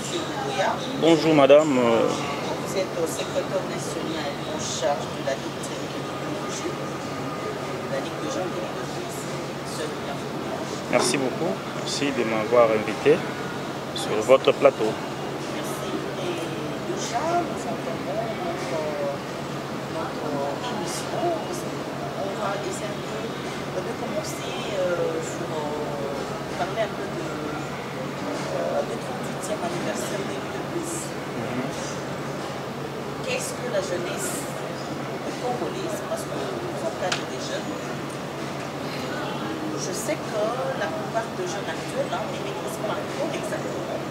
Monsieur Douya. Bonjour madame. Vous êtes au secrétaire national en charge de la doctrine et de l'idéologie, de la Ligue de jeunes et de Suisse. Merci beaucoup. Merci de m'avoir invité sur votre plateau. Merci. Et déjà, nous entendons notre émission. On va essayer de commencer sur parler un peu de 38e anniversaire de l'UDPS. Qu'est-ce que la jeunesse congolaise, parce que nous encadrons des jeunes, je sais que la plupart des jeunes actuels ne maîtrisent pas encore exactement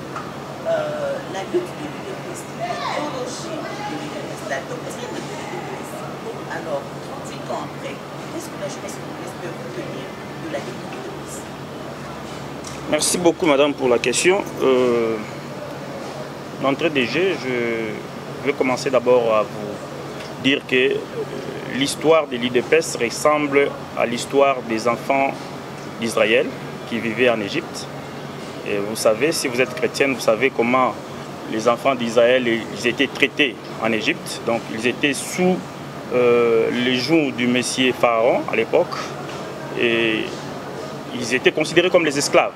la lutte de l'UDPS, l'idéologie de l'UDPS, la doctrine de l'UDPS. Alors, 38 ans après, qu'est-ce que la jeunesse congolaise peut retenir de la lutte de l'UDPS? Merci beaucoup madame pour la question. D'entrée de jeu, je vais commencer d'abord à vous dire que l'histoire de l'UDPS ressemble à l'histoire des enfants d'Israël qui vivaient en Égypte. Et vous savez, si vous êtes chrétienne, vous savez comment les enfants d'Israël ils étaient traités en Égypte. Donc ils étaient sous les jougs du Messie Pharaon à l'époque. Et ils étaient considérés comme les esclaves.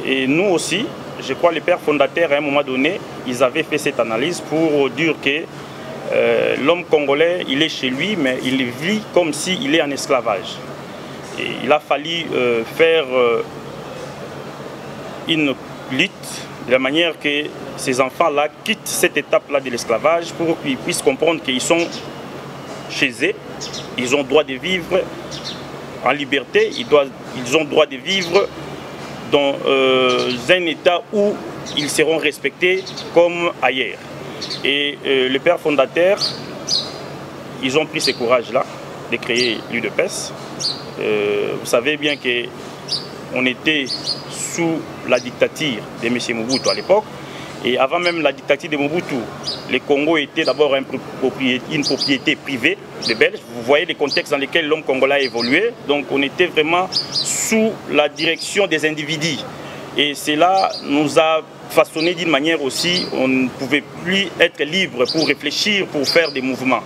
Et nous aussi, je crois les pères fondateurs, à un moment donné, ils avaient fait cette analyse pour dire que l'homme congolais, il est chez lui, mais il vit comme s'il est en esclavage. Et il a fallu faire une lutte de la manière que ces enfants-là quittent cette étape-là de l'esclavage pour qu'ils puissent comprendre qu'ils sont chez eux, ils ont droit de vivre en liberté, ils ont droit de vivre dans un état où ils seront respectés comme ailleurs. Et les pères fondateurs, ils ont pris ce courage-là de créer l'UDPS. Vous savez bien qu'on était sous la dictature de M. Mobutu à l'époque. Et avant même la dictature de Mobutu, le Congo était d'abord une propriété privée des Belges. Vous voyez les contextes dans lesquels l'homme congolais a évolué. Donc on était vraiment sous la direction des individus. Et cela nous a façonné d'une manière aussi, on ne pouvait plus être libre pour réfléchir, pour faire des mouvements.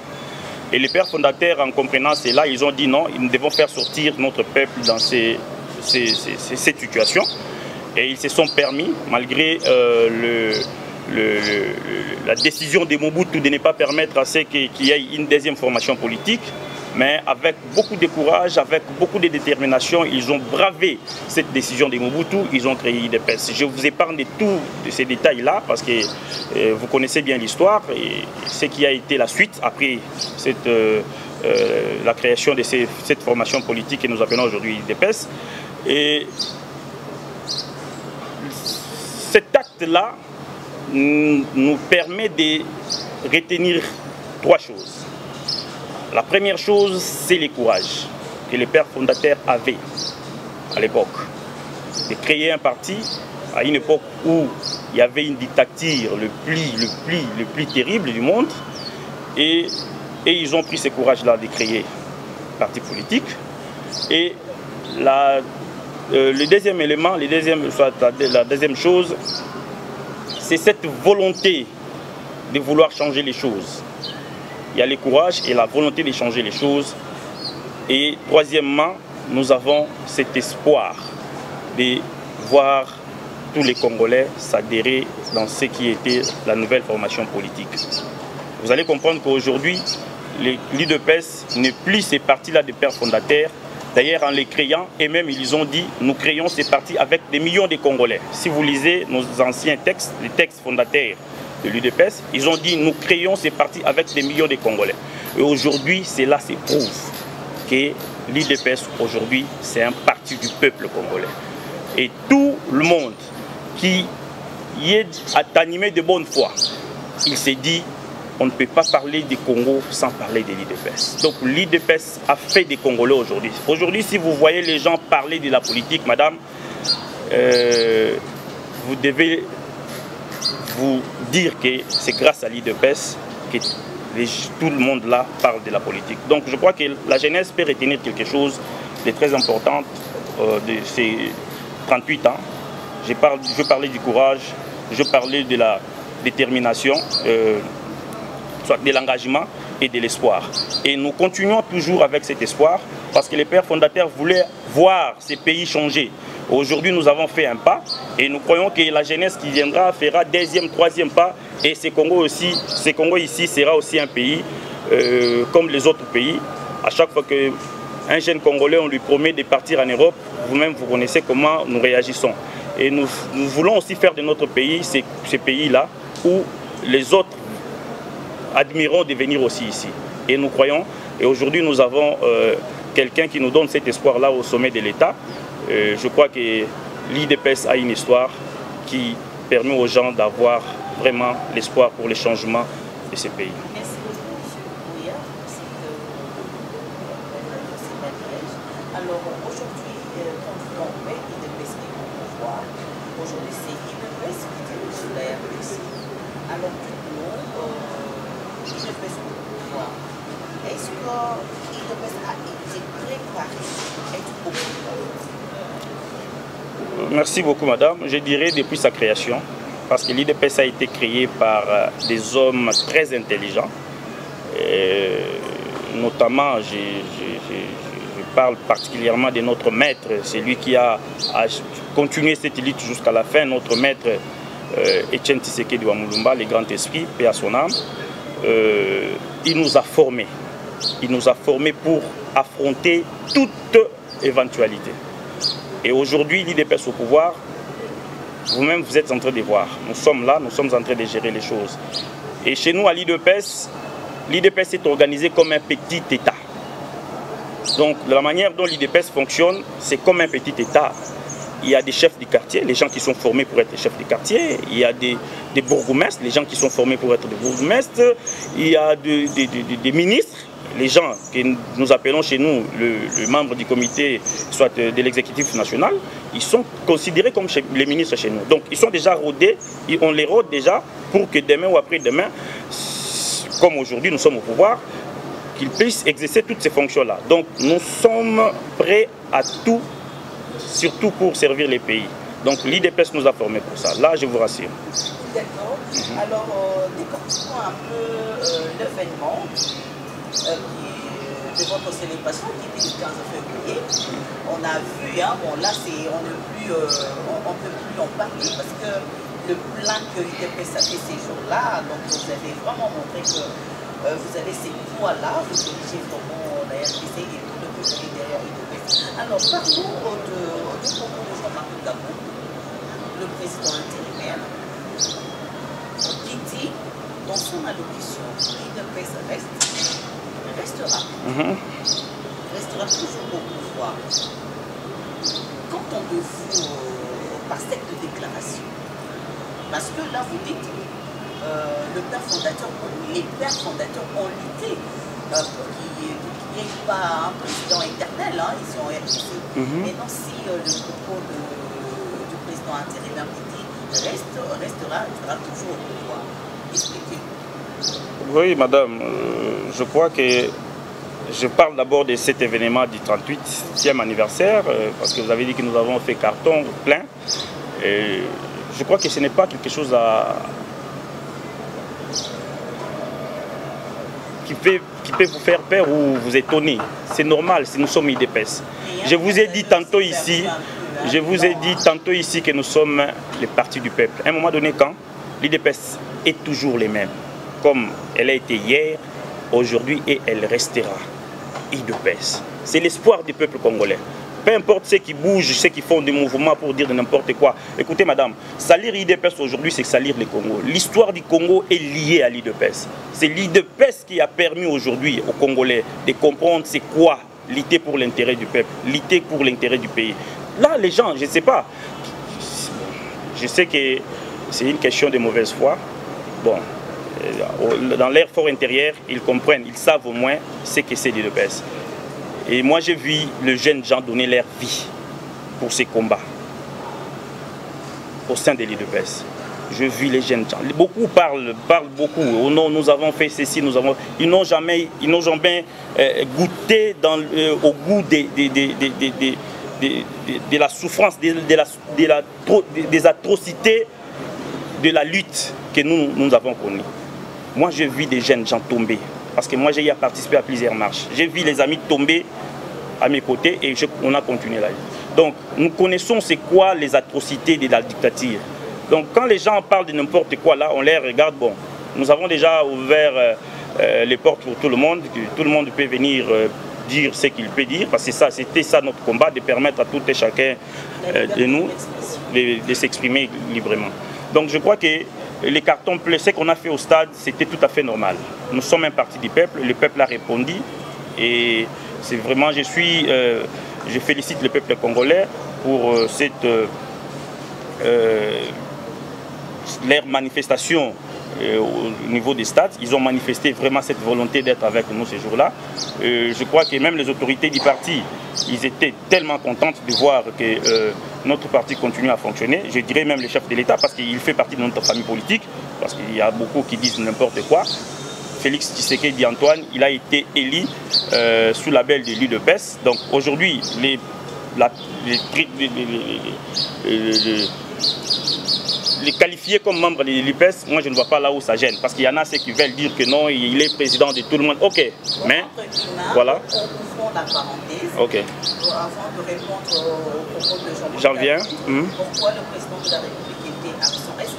Et les pères fondateurs, en comprenant cela, ils ont dit non, nous devons faire sortir notre peuple dans cette situation. Et ils se sont permis, malgré la décision de Mobutu de ne pas permettre à ce qu'il y ait une deuxième formation politique, mais avec beaucoup de courage, avec beaucoup de détermination, ils ont bravé cette décision de Mobutu, ils ont créé l'UDPS. Je vous épargne de tous ces détails-là, parce que vous connaissez bien l'histoire et ce qui a été la suite après la création de cette formation politique que nous appelons aujourd'hui l'UDPS. Et cet acte-là nous permet de retenir trois choses. La première chose, c'est le courage que les pères fondateurs avaient à l'époque de créer un parti à une époque où il y avait une dictature le plus terrible du monde, et ils ont pris ce courage-là de créer un parti politique. Et le deuxième élément, la deuxième chose, c'est cette volonté de vouloir changer les choses. Il y a le courage et la volonté de changer les choses. Et troisièmement, nous avons cet espoir de voir tous les Congolais s'adhérer dans ce qui était la nouvelle formation politique. Vous allez comprendre qu'aujourd'hui, l'UDPS n'est plus ces partis-là des pères fondateurs. D'ailleurs, en les créant, et même ils ont dit, nous créons ces partis avec des millions de Congolais. Si vous lisez nos anciens textes, les textes fondateurs de l'UDPS, ils ont dit, nous créons ces partis avec des millions de Congolais. Et aujourd'hui, cela se prouve que l'UDPS, aujourd'hui, c'est un parti du peuple congolais. Et tout le monde qui y est animé de bonne foi, il s'est dit, on ne peut pas parler du Congo sans parler de l'UDPS. Donc l'UDPS a fait des Congolais aujourd'hui. Aujourd'hui, si vous voyez les gens parler de la politique, madame, vous devez vous dire que c'est grâce à l'UDPS que tout le monde là parle de la politique. Donc je crois que la jeunesse peut retenir quelque chose de très important de ces 38 ans. Je parlais du courage, je parlais de la détermination, soit de l'engagement et de l'espoir. Et nous continuons toujours avec cet espoir parce que les pères fondateurs voulaient voir ces pays changer. Aujourd'hui, nous avons fait un pas et nous croyons que la jeunesse qui viendra fera deuxième, troisième pas. Et ce Congo ici sera aussi un pays comme les autres pays. À chaque fois qu'un jeune Congolais, on lui promet de partir en Europe, vous-même vous connaissez comment nous réagissons. Et nous voulons aussi faire de notre pays ces pays-là où les autres admireront de venir aussi ici. Et nous croyons, et aujourd'hui nous avons quelqu'un qui nous donne cet espoir-là au sommet de l'État. Je crois que l'IDPS a une histoire qui permet aux gens d'avoir vraiment l'espoir pour le changement de ces pays. Merci beaucoup, M. Bouya. Alors aujourd'hui, quand on met l'IDPS qui est au pouvoir, aujourd'hui c'est l'IDPS qui dirige la RDC. Alors dites-nous, l'IDPS au pouvoir, est-ce que l'IDPS a été préparé à être au pouvoir? Merci beaucoup, madame. Je dirais depuis sa création, parce que l'IDPS a été créé par des hommes très intelligents. Notamment, je parle particulièrement de notre maître, celui qui a continué cette lutte jusqu'à la fin, notre maître Etienne Tshisekedi Wamulumba, le grand esprit, paix à son âme. Il nous a formés. Il nous a formés pour affronter toute éventualité. Et aujourd'hui, l'IDPS au pouvoir, vous-même, vous êtes en train de voir. Nous sommes là, nous sommes en train de gérer les choses. Et chez nous, à l'IDPS est organisé comme un petit État. Donc, la manière dont l'IDPS fonctionne, c'est comme un petit État. Il y a des chefs du quartier, les gens qui sont formés pour être chefs du quartier. Il y a des bourgmestres, les gens qui sont formés pour être des bourgmestres. Il y a des ministres. Les gens que nous appelons chez nous le membre du comité, soit de l'exécutif national, ils sont considérés comme les ministres chez nous. Donc ils sont déjà rodés, on les rôde déjà pour que demain ou après-demain, comme aujourd'hui nous sommes au pouvoir, qu'ils puissent exercer toutes ces fonctions-là. Donc nous sommes prêts à tout, surtout pour servir les pays. Donc l'IDPS nous a formés pour ça. Là, je vous rassure. D'accord. Alors, décortiquons un peu l'événement de votre célébration qui était le 15 février. On a vu, hein, bon là on ne peut plus en parler parce que le plan que l'IDPS a fait ces jours-là, donc vous avez vraiment montré que vous avez ces poids-là, vous dirigez vraiment la RDC et tout le peuple derrière l'IDPS. Alors parlons du propos de Jean-Marc Gabou, le président intérimaire, qui dit dans son allocution l'IDPS restera toujours au pouvoir. Qu'entendez-vous par cette déclaration? Parce que là, vous dites les pères fondateurs ont lutté pour qu'il n'y ait pas un président éternel, hein, ils sont RDC. Mais non, si le propos du président intérimaire restera toujours au pouvoir. Expliquez-vous. Oui, madame, je crois que je parle d'abord de cet événement du 38e anniversaire, parce que vous avez dit que nous avons fait carton plein. Et je crois que ce n'est pas quelque chose qui peut vous faire peur ou vous étonner. C'est normal si nous sommes IDPS. Je vous ai dit tantôt ici que nous sommes les partis du peuple. À un moment donné, quand l'IDPS est toujours les mêmes, comme elle a été hier, aujourd'hui et elle restera. IDPS. C'est l'espoir du peuple congolais. Peu importe ceux qui bougent, ceux qui font des mouvements pour dire de n'importe quoi. Écoutez madame, salir l'IDPS aujourd'hui, c'est salir le Congo. L'histoire du Congo est liée à l'IDPS. C'est l'IDPS qui a permis aujourd'hui aux Congolais de comprendre c'est quoi lutter pour l'intérêt du peuple, lutter pour l'intérêt du pays. Là, les gens, je ne sais pas. Je sais que c'est une question de mauvaise foi. Bon, dans leur fort intérieur, ils comprennent, ils savent au moins ce que c'est l'IDPS. Et moi, j'ai vu les jeunes gens donner leur vie pour ces combats au sein de l'IDPS. Je vis les jeunes gens. Beaucoup parlent beaucoup. Oh non, nous avons fait ceci, nous avons. Ils n'ont jamais goûté au goût de la souffrance, des atrocités de la lutte que nous avons connue. Moi, je vis des jeunes gens tomber. Parce que moi, j'ai participé à plusieurs marches. J'ai vu les amis tomber à mes côtés et on a continué la lutte. Donc, nous connaissons c'est quoi les atrocités de la dictature. Donc, quand les gens parlent de n'importe quoi, là, on les regarde. Bon, nous avons déjà ouvert les portes pour tout le monde. Tout le monde peut venir dire ce qu'il peut dire. Parce que c'était ça notre combat, de permettre à tout et chacun de nous de s'exprimer librement. Donc, je crois que les cartons bleus, ce qu'on a fait au stade, c'était tout à fait normal. Nous sommes un parti du peuple, le peuple a répondu. Et c'est vraiment, je félicite le peuple congolais pour leur manifestation au niveau des stades. Ils ont manifesté vraiment cette volonté d'être avec nous ce jour-là. Je crois que même les autorités du parti, ils étaient tellement contents de voir que notre parti continue à fonctionner. Je dirais même le chef de l'État, parce qu'il fait partie de notre famille politique, parce qu'il y a beaucoup qui disent n'importe quoi. Félix Tshisekedi Antoine, il a été élu sous la belle de l'UDPS. Donc aujourd'hui, les qualifier comme membre de l'UDPS, moi je ne vois pas là où ça gêne. Parce qu'il y en a ceux qui veulent dire que non, il est président de tout le monde. Ok, mais voilà. Ouvrons la parenthèse. Ok. Avant de répondre au propos de Jean-Luc, j'en viens. Pourquoi le président de la République était absent? Est-ce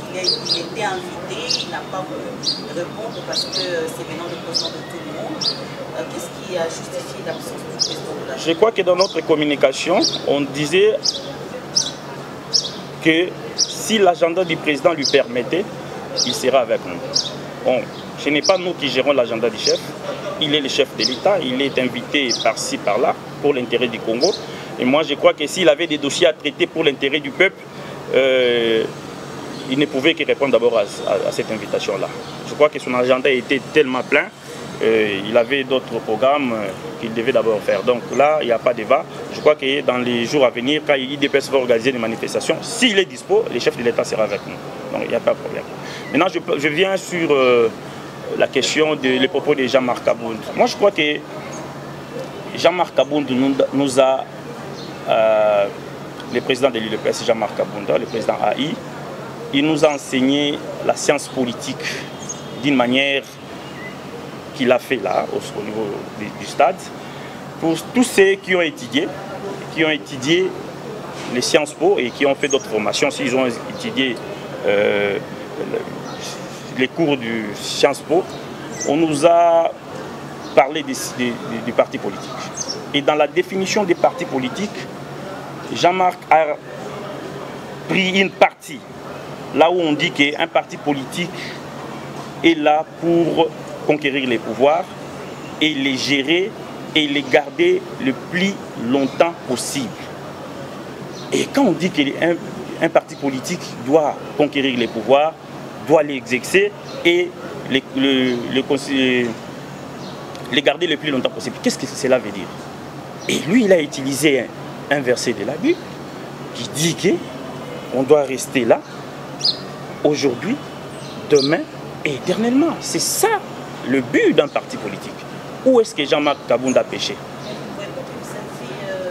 qu'il était invité, il n'a pas voulu répondre parce que c'est maintenant le président de tout le monde? Qu'est-ce qui a justifié l'absence du président de la République? Je crois que dans notre communication, on disait que si l'agenda du président lui permettait, il sera avec nous. Bon, ce n'est pas nous qui gérons l'agenda du chef. Il est le chef de l'État, il est invité par-ci, par-là, pour l'intérêt du Congo. Et moi, je crois que s'il avait des dossiers à traiter pour l'intérêt du peuple, il ne pouvait que répondre d'abord à cette invitation-là. Je crois que son agenda était tellement plein, il avait d'autres programmes qu'il devait d'abord faire. Donc là, il n'y a pas de débat. Je crois que dans les jours à venir, quand l'IDPS va organiser des manifestations, s'il est dispo, le chef de l'État sera avec nous. Donc il n'y a pas de problème. Maintenant, je viens sur la question des propos de Jean-Marc Abound. Moi, je crois que Jean-Marc Abound nous a, le président de l'UDPS, Jean-Marc Abound, le président AI, il nous a enseigné la science politique d'une manière qu'il a fait là, au niveau du stade. Pour tous ceux qui ont étudié les Sciences Po et qui ont fait d'autres formations, s'ils ont étudié les cours du Sciences Po, on nous a parlé du parti politique. Et dans la définition des partis politiques, Jean-Marc a pris une partie, là où on dit qu'un parti politique est là pour conquérir les pouvoirs et les gérer et les garder le plus longtemps possible. Et quand on dit qu'un parti politique doit conquérir les pouvoirs, doit les exercer et les garder le plus longtemps possible, qu'est-ce que cela veut dire? Et lui, il a utilisé un verset de la Bible qui dit qu'on doit rester là, aujourd'hui, demain et éternellement. C'est ça le but d'un parti politique. Où est-ce que Jean-Marc Abound a péché?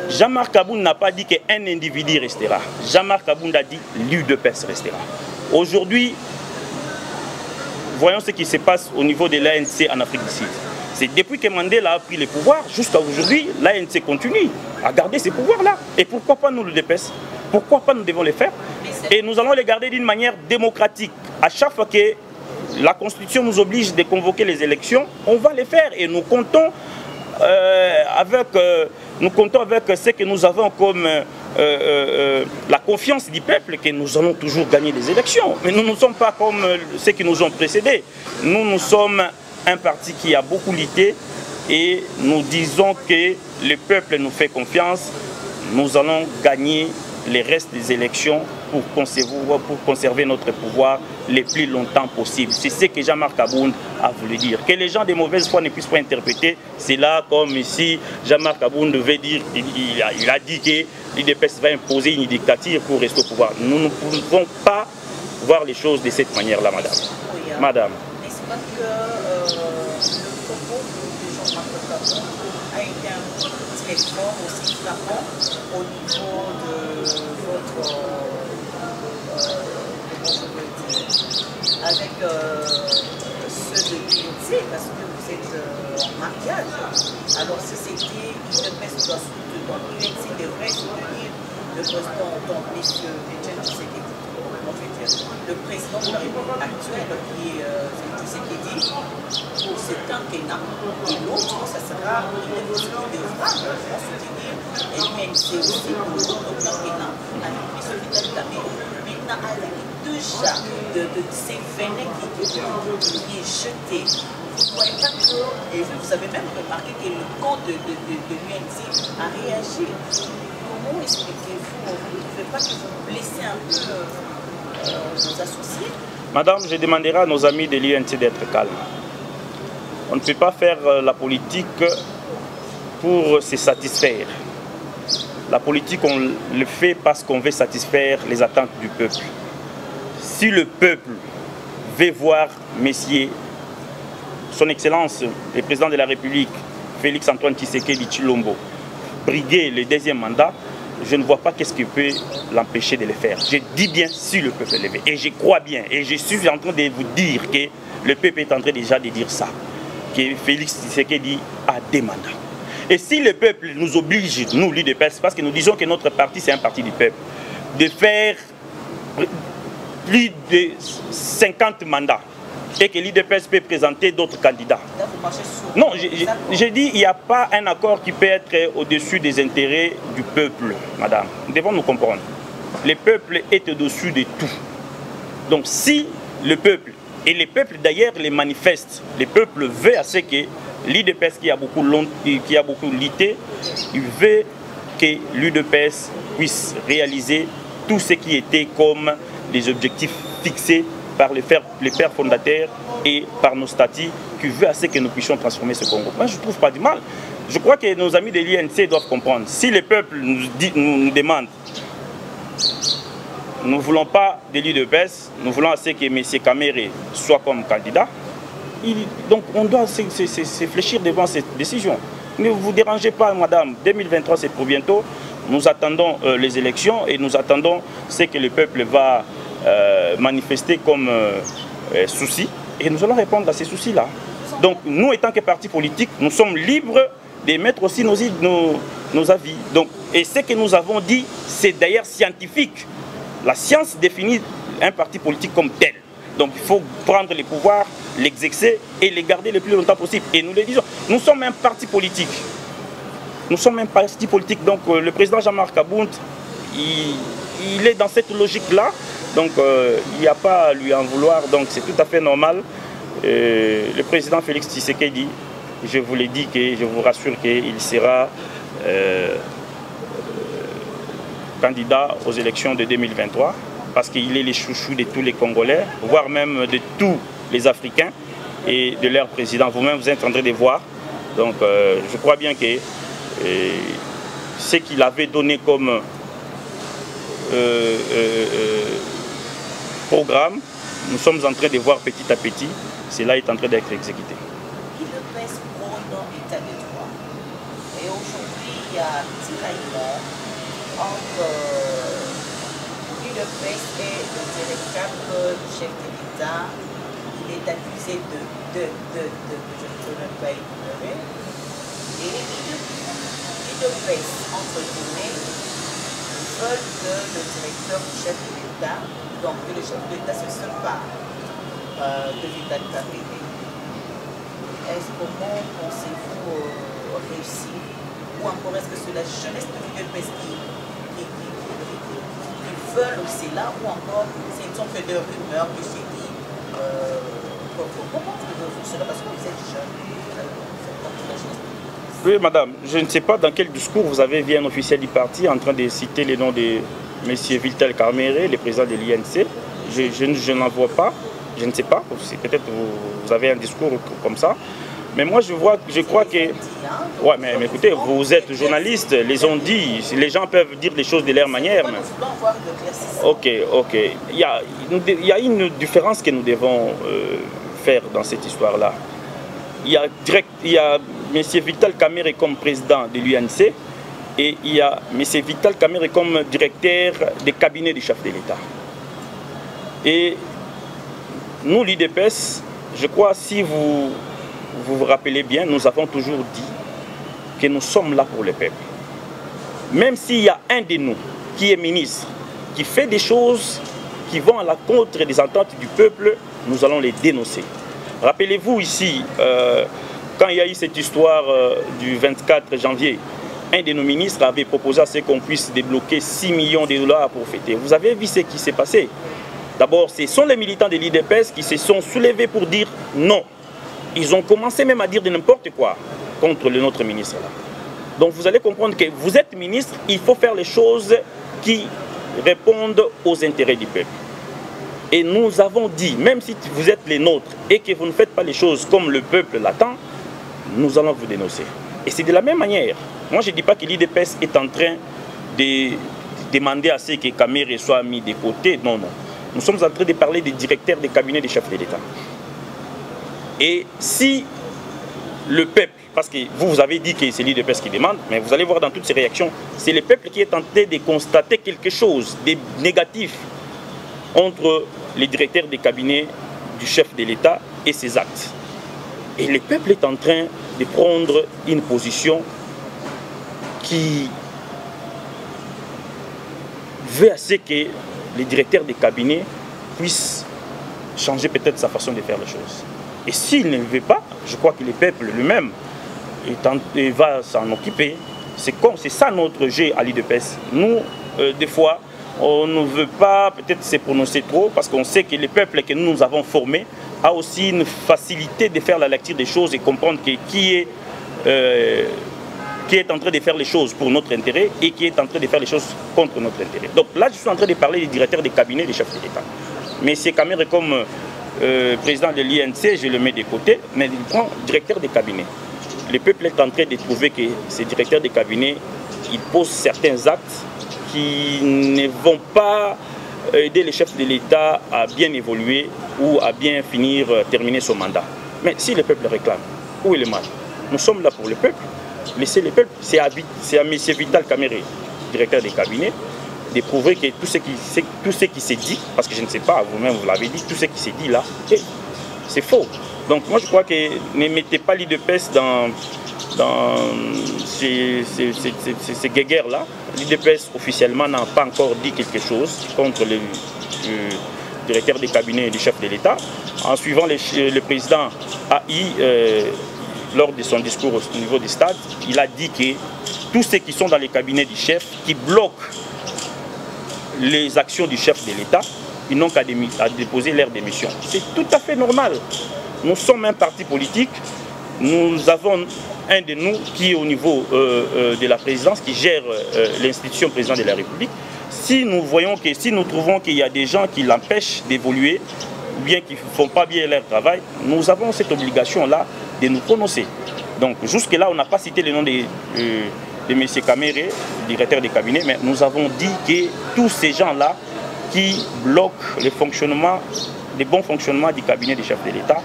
Jean-Marc Abound n'a pas dit qu'un individu restera. Jean-Marc Abound a dit l'UDPS restera. Aujourd'hui, voyons ce qui se passe au niveau de l'ANC en Afrique du Sud. C'est depuis que Mandela a pris le pouvoir, jusqu'à aujourd'hui, l'ANC continue à garder ces pouvoirs-là. Et pourquoi pas nous l'UDPS? Pourquoi pas nous devons les faire? Et nous allons les garder d'une manière démocratique. À chaque fois que la Constitution nous oblige de convoquer les élections, on va les faire. Et nous comptons avec ce que nous avons comme la confiance du peuple que nous allons toujours gagner les élections. Mais nous ne sommes pas comme ceux qui nous ont précédés. Nous sommes un parti qui a beaucoup lutté et nous disons que le peuple nous fait confiance. Nous allons gagner les restes des élections pour conserver notre pouvoir le plus longtemps possible. C'est ce que Jean-Marc Abound a voulu dire. Que les gens de mauvaise foi ne puissent pas interpréter, c'est là comme ici, Jean-Marc Abound devait dire, il a dit que l'UDPS va imposer une dictature pour rester au pouvoir. Nous ne pouvons pas voir les choses de cette manière-là, madame. Oui, madame. N'est-ce pas que le propos de Jean-Marc Abound a été un peu très fort, aussi frappant au niveau de votre avec ceux de l'UNC, parce que vous êtes en mariage. Alors si c'était l'UDPS doit soutenir, donc l'UNC devrait soutenir le président, donc M. Etienne Tshisekedi, le président de la République actuelle, qui est Tshisekedi, pour ce quinquennat, et l'autre, ça sera le président de France, soutenir l'UNC aussi pour l'autre quinquennat, avec M. Vital Kamerhe. Maintenant, avec déjà de ces venin qui est jeté, vous ne voyez pas que, et vous avez même remarqué que le camp de l'UNC a réagi. Comment expliquez-vous? Vous ne trouvez pas que vous blessez un peu vos associés? Madame, je demanderai à nos amis de l'UNC d'être calmes. On ne peut pas faire la politique pour se satisfaire. La politique, on le fait parce qu'on veut satisfaire les attentes du peuple. Si le peuple veut voir Messier, son Excellence, le président de la République, Félix Antoine Tshisekedi Tshilombo, briguer le deuxième mandat, je ne vois pas qu'est-ce qui peut l'empêcher de le faire. Je dis bien si le peuple le veut. Et je crois bien, et je suis en train de vous dire que le peuple est en train déjà de dire ça, que Félix Tshisekedi a des mandats. Et si le peuple nous oblige, nous, l'UDPS, parce que nous disons que notre parti, c'est un parti du peuple, de faire plus de 50 mandats et que l'UDPS peut présenter d'autres candidats. Non, j'ai dit il n'y a pas un accord qui peut être au-dessus des intérêts du peuple, madame. Nous devons nous comprendre. Le peuple est au-dessus de tout. Donc si le peuple, et le peuple d'ailleurs les manifeste, le peuple veut à ce que l'UDPS qui a beaucoup lutté, il veut que l'UDPS puisse réaliser tout ce qui était comme des objectifs fixés par les pères fondateurs et par nos statuts qui veut à ce que nous puissions transformer ce Congo. Moi, je ne trouve pas du mal. Je crois que nos amis de l'INC doivent comprendre. Si le peuple nous demande, nous ne voulons pas de l'UDPS, nous voulons à ce que M. Kamerhe soit comme candidat, donc on doit se réfléchir devant cette décision. Ne vous dérangez pas, madame. 2023, c'est pour bientôt. Nous attendons les élections et nous attendons ce que le peuple va manifester comme souci. Et nous allons répondre à ces soucis-là. Donc nous, étant que parti politique, nous sommes libres de mettre aussi nos avis. Donc, et ce que nous avons dit, c'est d'ailleurs scientifique. La science définit un parti politique comme tel. Donc il faut prendre les pouvoirs, l'exercer et les garder le plus longtemps possible. Et nous le disons, nous sommes un parti politique. Nous sommes un parti politique. Donc le président Jean-Marc Abound, il est dans cette logique-là. Donc il n'y a pas à lui en vouloir. Donc c'est tout à fait normal. Le président Félix Tshisekedi, je vous l'ai dit, je vous rassure qu'il sera candidat aux élections de 2023. Parce qu'il est le chouchou de tous les Congolais, voire même de tous les Africains et de leur président. Vous-même, vous êtes en train de voir. Donc, je crois bien que ce qu'il avait donné comme programme, nous sommes en train de voir petit à petit, cela est en train d'être exécuté. L'UDPS prône l'état de droit. Et aujourd'hui, il y a un tiraillement entre l'UDPS et le véritable chef de l'État. Il est accusé je ne peux même pas ignorer. Et l'UDPS, entre guillemets, veulent que le directeur chef de l'État, donc que le chef de l'État se sépare de Vital Kamerhe. Comment pensez-vous réussir? Ou encore est-ce que c'est la jeunesse de l'UDPS qui veulent cela, ou encore ce ne sont que des rumeurs que c'est dit? Comment trouvez-vous cela? Parce que vous êtes jeune. Oui, madame, je ne sais pas dans quel discours vous avez vu un officiel du parti en train de citer les noms de M. Vital Kamerhe, le président de l'INC. Je n'en vois pas, je ne sais pas, peut-être vous avez un discours comme ça. Mais moi, je crois que... Ouais, mais écoutez, vous êtes journaliste, les ont dit, les gens peuvent dire les choses de leur manière. Mais... Ok. Il y a une différence que nous devons faire dans cette histoire-là. Il y a M. Vital Kamerhe comme président de l'UNC et il y a M. Vital Kamerhe comme directeur des cabinets du chef de l'État. Et nous, l'UDPS, je crois, si vous vous rappelez bien, nous avons toujours dit que nous sommes là pour le peuple. Même s'il y a un de nous qui est ministre, qui fait des choses qui vont à la contre des ententes du peuple, nous allons les dénoncer. Rappelez-vous ici, quand il y a eu cette histoire du 24 janvier, un de nos ministres avait proposé à ce qu'on puisse débloquer 6 millions de dollars pour fêter. Vous avez vu ce qui s'est passé. D'abord, ce sont les militants de l'UDPS qui se sont soulevés pour dire non. Ils ont commencé même à dire de n'importe quoi contre notre ministre. Là. Donc vous allez comprendre que vous êtes ministre, il faut faire les choses qui répondent aux intérêts du peuple. Et nous avons dit, même si vous êtes les nôtres et que vous ne faites pas les choses comme le peuple l'attend, nous allons vous dénoncer. Et c'est de la même manière. Moi, je ne dis pas que l'UDPS est en train de demander à ce que Kamere soit mis de côté. Non, non. Nous sommes en train de parler des directeurs des cabinets des chefs de l'État. Et si le peuple, parce que vous avez dit que c'est l'UDPS qui demande, mais vous allez voir dans toutes ces réactions, c'est le peuple qui est tenté de constater quelque chose de négatif entre les directeurs des cabinets du chef de l'État et ses actes. Et le peuple est en train de prendre une position qui veut à ce que les directeurs des cabinets puissent changer peut-être sa façon de faire les choses. Et s'il ne veut pas, je crois que le peuple lui-même va s'en occuper. C'est ça notre jeu à l'UDPS. Nous, des fois, on ne veut pas peut-être se prononcer trop parce qu'on sait que le peuple que nous avons formé a aussi une facilité de faire la lecture des choses et comprendre que qui est en train de faire les choses pour notre intérêt et qui est en train de faire les choses contre notre intérêt. Donc là, je suis en train de parler des directeurs des cabinets des chefs de l'État. Mais c'est Kamere comme président de l'INC, je le mets de côté, mais il prend directeur des cabinets. Le peuple est en train de trouver que ces directeurs des cabinets, ils posent certains actes qui ne vont pas aider les chefs de l'État à bien évoluer ou à bien terminer son mandat. Mais si le peuple réclame, où est le mal? Nous sommes là pour le peuple. Laissez le peuple. C'est à M. Vital Kamere, directeur des cabinets, de prouver que tout ce qui s'est dit, parce que je ne sais pas, vous-même vous l'avez dit, tout ce qui s'est dit là, c'est faux. Donc moi je crois que ne mettez pas l'UDPS dans ces guéguerres-là. L'UDPS officiellement n'a pas encore dit quelque chose contre le directeur des cabinets du chef de l'État. En suivant le président AI, lors de son discours au niveau du stade, il a dit que tous ceux qui sont dans les cabinets du chef, qui bloquent les actions du chef de l'État, ils n'ont qu'à déposer leur démission. C'est tout à fait normal. Nous sommes un parti politique, nous avons un de nous qui est au niveau de la présidence, qui gère l'institution président de la République. Si nous trouvons qu'il y a des gens qui l'empêchent d'évoluer, ou bien qui ne font pas bien leur travail, nous avons cette obligation-là de nous prononcer. Donc jusque-là, on n'a pas cité le nom de M. Kamere, directeur des cabinets, mais nous avons dit que tous ces gens-là qui bloquent le fonctionnement, le bon fonctionnement du cabinet des chefs de l'État,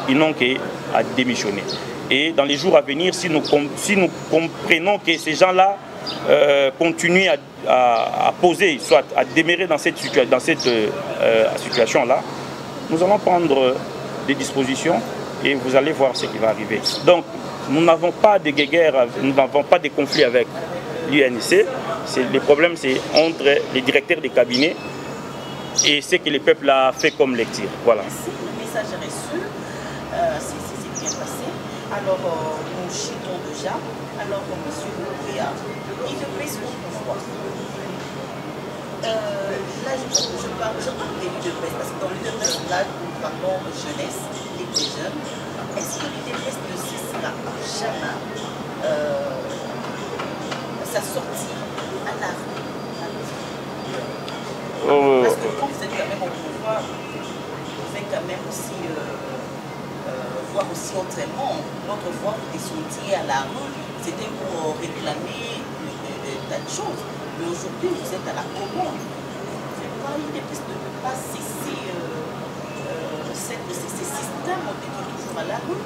ils n'ont qu'à démissionner. Et dans les jours à venir, si nous comprenons que ces gens-là continuent à poser, soit à demeurer dans cette situation-là, nous allons prendre des dispositions et vous allez voir ce qui va arriver. Donc, nous n'avons pas de guerre, nous n'avons pas de conflit avec l'UNC. Le problème, c'est entre les directeurs des cabinets et ce que le peuple a fait comme lecture. Voilà. Si le message est reçu, c'est bien passé. Alors, nous chitons déjà. Alors, monsieur Louria, il te plaît ce pouvoir. Là, je parle de l'UDPS, parce que dans l'UDPS, là, nous parlons de jeunesse et des jeunes. Est-ce que l'UDPS ne cessera jamais sa sortie à la rue? Parce que quand vous êtes quand même au pouvoir, vous faites quand même aussi voir aussi autrement. Autrefois, vous descendiez à la rue, c'était pour réclamer tas de choses. Mais aujourd'hui, vous êtes à la commande. L'UDPS ne peut pas cesser ces systèmes d'être toujours à la rue.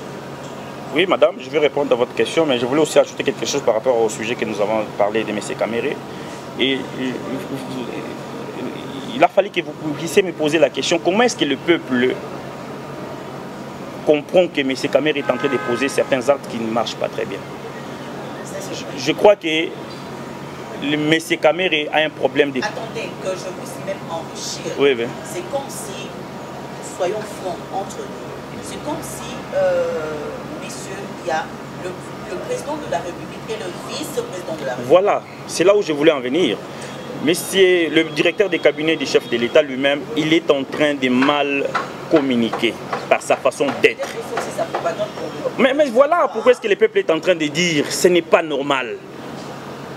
Oui, madame, je vais répondre à votre question, mais je voulais aussi ajouter quelque chose par rapport au sujet que nous avons parlé de M. Kamere. Et il a fallu que vous puissiez me poser la question, comment est-ce que le peuple comprend que M. Kamer est en train de poser certains actes qui ne marchent pas très bien. Je crois que M. Kamer a un problème de... Attendez, que je puisse même enrichir. Oui, oui. C'est comme si, soyons francs entre nous, c'est comme si, messieurs, il y a le président de la République et le vice-président de la République. Voilà, c'est là où je voulais en venir. Monsieur le directeur des cabinets du chef de l'État lui-même, il est en train de mal communiquer par sa façon d'être. Mais voilà pourquoi est-ce que le peuple est en train de dire ce n'est pas normal.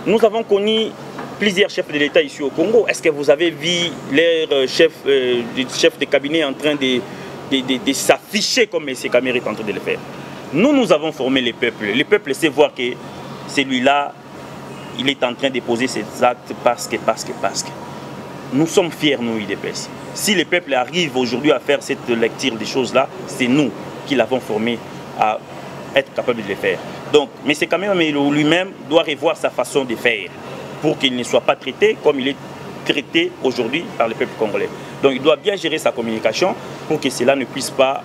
Nous avons connu plusieurs chefs de l'État ici au Congo. Est-ce que vous avez vu leur chef de cabinet en train de s'afficher comme M. Kamer est en train de le faire? Nous avons formé le peuple. Le peuple sait voir que celui-là, il est en train de poser ses actes parce que. Nous sommes fiers, nous, IDPS. Si le peuple arrive aujourd'hui à faire cette lecture des choses-là, c'est nous qui l'avons formé à être capable de le faire. Donc, M. Kamer lui-même doit revoir sa façon de faire pour qu'il ne soit pas traité comme il est traité aujourd'hui par le peuple congolais. Donc, il doit bien gérer sa communication pour que cela ne puisse pas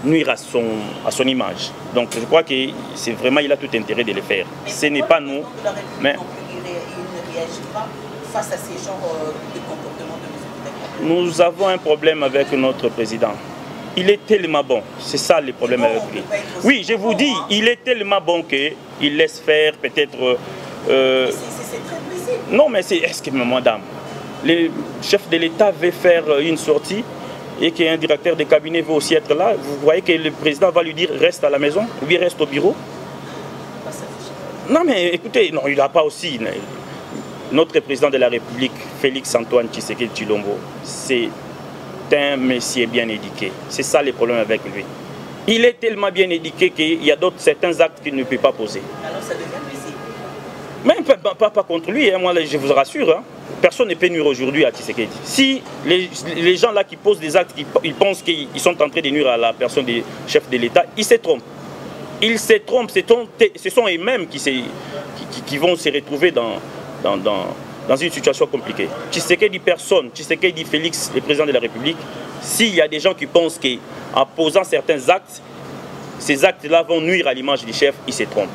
nuire à son image. Donc, je crois que c'est vraiment, il a tout intérêt de le faire. Ce n'est pas nous, mais... Il ne réagit pas face à ces genres de comportements de M. Nous avons un problème avec notre président. Il est tellement bon. C'est ça le problème avec lui. Oui, je vous dis, il est tellement bon qu'il laisse faire peut-être... C'est très précis. Non, mais c'est... Excusez-moi, madame. Le chef de l'État veut faire une sortie et qu'un directeur de cabinet veut aussi être là. Vous voyez que le président va lui dire reste à la maison ou bien reste au bureau. Non, mais écoutez, non, il n'a pas aussi... Notre président de la République, Félix Antoine Tshisekedi Tshilombo, c'est un monsieur bien éduqué. C'est ça le problème avec lui. Il est tellement bien éduqué qu'il y a certains actes qu'il ne peut pas poser. Alors ça devient visible. Même pas contre lui, hein, moi je vous rassure. Hein, personne ne peut nuire aujourd'hui à Tshisekedi. Si les gens là qui posent des actes, ils pensent qu'ils sont en train de nuire à la personne du chef de l'État, ils se trompent. Ils se trompent, ce sont eux-mêmes qui vont se retrouver dans une situation compliquée. Tshisekedi personne, Tshisekedi Félix, le président de la République, s'il y a des gens qui pensent qu'en posant certains actes, ces actes-là vont nuire à l'image du chef, ils se trompent.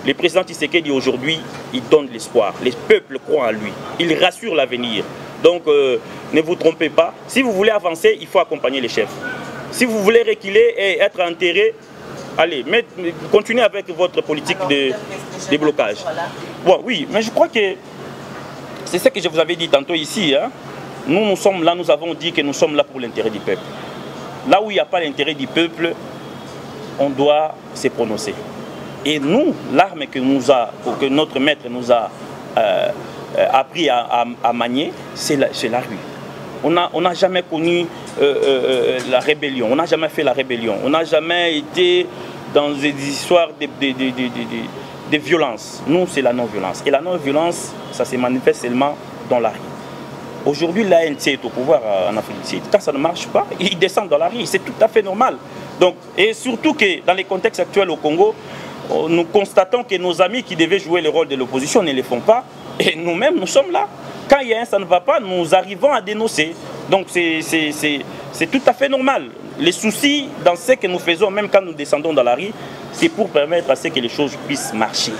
Le président Tshisekedi aujourd'hui, il donne l'espoir. Les peuples croient en lui. Il rassure l'avenir. Donc ne vous trompez pas. Si vous voulez avancer, il faut accompagner les chefs. Si vous voulez reculer et être enterré, allez, continuez avec votre politique de blocage. Bon, oui, mais je crois que c'est ce que je vous avais dit tantôt ici. Hein. Nous sommes là, nous avons dit que nous sommes là pour l'intérêt du peuple. Là où il n'y a pas l'intérêt du peuple, on doit se prononcer. Et nous, l'arme que notre maître nous a appris à manier, c'est la rue. On n'a jamais connu la rébellion, on n'a jamais fait la rébellion, on n'a jamais été dans des histoires de violence. Nous, c'est la non-violence. Et la non-violence, ça se manifeste seulement dans la rue. Aujourd'hui, l'ANC est au pouvoir en Afrique du Sud. Quand ça ne marche pas, ils descendent dans la rue. C'est tout à fait normal. Donc, et surtout que dans les contextes actuels au Congo, nous constatons que nos amis qui devaient jouer le rôle de l'opposition ne le font pas. Et nous-mêmes, nous sommes là. Quand il y a un ça ne va pas, nous arrivons à dénoncer. Donc c'est tout à fait normal. Les soucis dans ce que nous faisons, même quand nous descendons dans la rue, c'est pour permettre à ce que les choses puissent marcher.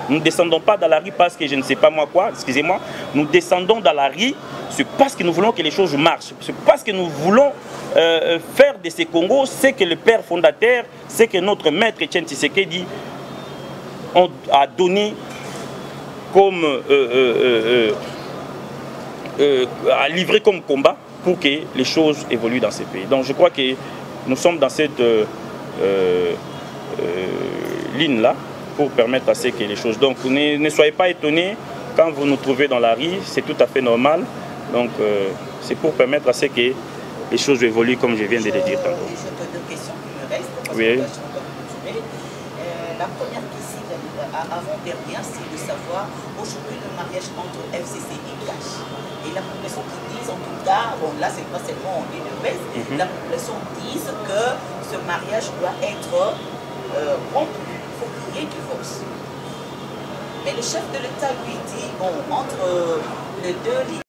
Nous ne descendons pas dans la rue parce que je ne sais pas moi quoi, excusez-moi. Nous descendons dans la rue, c'est parce que nous voulons que les choses marchent. C'est parce que nous voulons faire de ces Congos ce que le père fondateur, ce que notre maître Etienne Tshisekedi a donné comme à livrer comme combat pour que les choses évoluent dans ces pays. Donc je crois que nous sommes dans cette ligne-là pour permettre à ce que les choses... Donc ne soyez pas étonnés quand vous nous trouvez dans la rue, c'est tout à fait normal. Donc c'est pour permettre à ce que les choses évoluent comme je viens de le dire tantôt. J'ai deux questions qui me restent. Parce oui. Que la première question, avant-dernière, c'est de savoir aujourd'hui le mariage entre FCC et Cash. Et la population qui dit, en tout cas, bon là c'est pas seulement en Ile-de-Ouest, la population dit que ce mariage doit être rompu, il faut qu'il y ait divorce. Mais le chef de l'État lui dit, bon, entre les deux